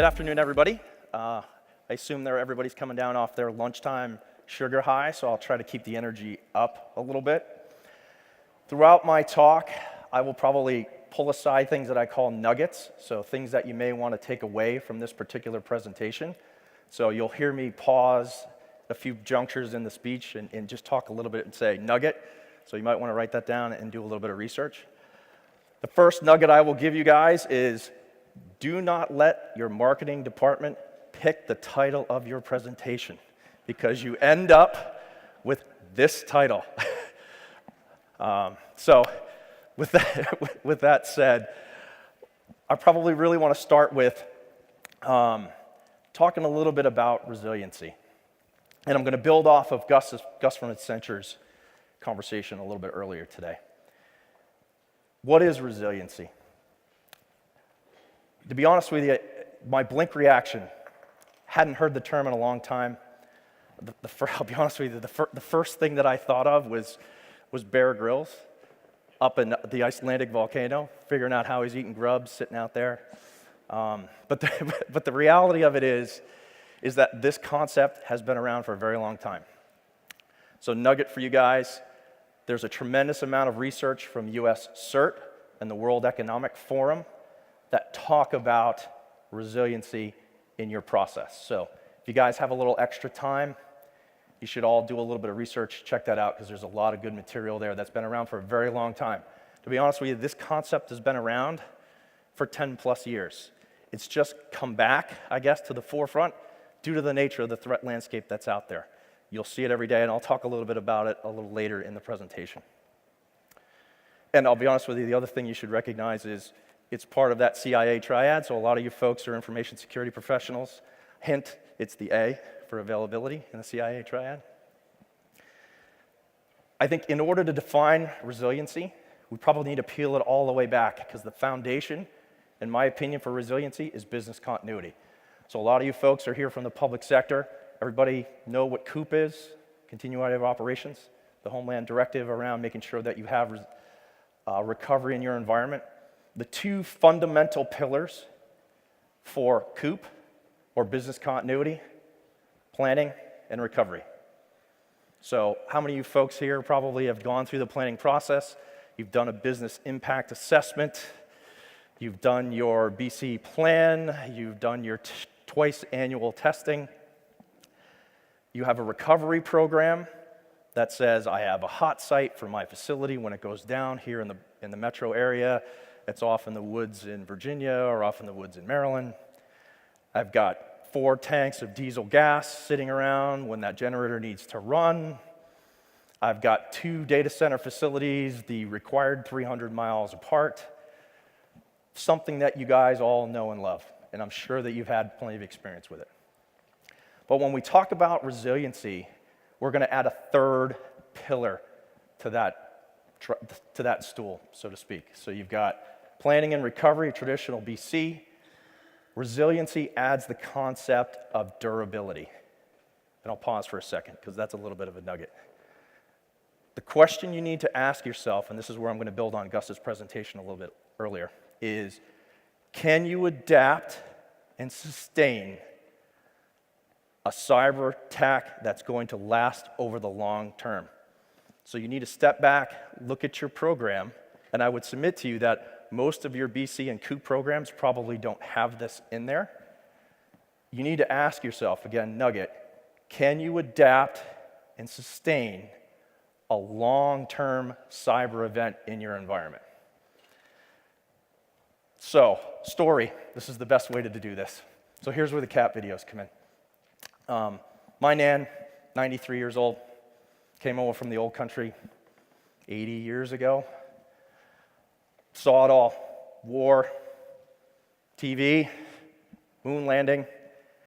Good afternoon, everybody. I assume everybody's coming down off their lunchtime sugar high, so I'll try to keep the energy up a little bit. Throughout my talk, I will probably pull aside things that I call nuggets, so things that you may want to take away from this particular presentation. So you'll hear me pause a few junctures in the speech and just talk a little bit and say nugget, so you might want to write that down and do a little bit of research. The first nugget I will give you guys is do not let your marketing department pick the title of your presentation because you end up with this title. So with that said, I probably really want to start with talking a little bit about resiliency. And I'm going to build off of Gus from Accenture's conversation a little bit earlier today. What is resiliency? To be honest with you, my blink reaction, hadn't heard the term in a long time. I'll be honest with you, the first thing that I thought of was Bear Grylls up in the Icelandic volcano, figuring out how he's eating grubs, sitting out there. But the reality of it is that this concept has been around for a very long time. So nugget for you guys, there's a tremendous amount of research from US CERT and the World Economic Forum that talk about resiliency in your process. So if you guys have a little extra time, you should all do a little bit of research, check that out, because there's a lot of good material there that's been around for a very long time. To be honest with you, this concept has been around for 10 plus years. It's just come back, I guess, to the forefront due to the nature of the threat landscape that's out there. You'll see it every day, and I'll talk a little bit about it a little later in the presentation. And I'll be honest with you, the other thing you should recognize is it's part of that CIA triad, so a lot of you folks are information security professionals. Hint, it's the A for availability in the CIA triad. I think in order to define resiliency, we probably need to peel it all the way back, because the foundation, in my opinion, for resiliency is business continuity. So a lot of you folks are here from the public sector. Everybody know what COOP is, Continuity of Operations, the Homeland Directive around making sure that you have recovery in your environment. The two fundamental pillars for COOP, or business continuity, planning and recovery. So how many of you folks here probably have gone through the planning process? You've done a business impact assessment. You've done your BC plan. You've done your twice annual testing. You have a recovery program that says, I have a hot site for my facility when it goes down here in the metro area. It's off in the woods in Virginia or off in the woods in Maryland. I've got 4 tanks of diesel gas sitting around when that generator needs to run. I've got 2 data center facilities, the required 300 miles apart. Something that you guys all know and love, and I'm sure that you've had plenty of experience with it. But when we talk about resiliency, we're going to add a third pillar to that stool, so to speak. So you've got planning and recovery, traditional BC. Resiliency adds the concept of durability. And I'll pause for a second, because that's a little bit of a nugget. The question you need to ask yourself, and this is where I'm going to build on Gus's presentation a little bit earlier, is can you adapt and sustain a cyber attack that's going to last over the long term? So you need to step back, look at your program, and I would submit to you that most of your BC and COOP programs probably don't have this in there. You need to ask yourself, again, nugget, can you adapt and sustain a long-term cyber event in your environment? So, story, this is the best way to do this. So here's where the cat videos come in. My nan, 93 years old, came over from the old country 80 years ago. Saw it all. War, TV, moon landing,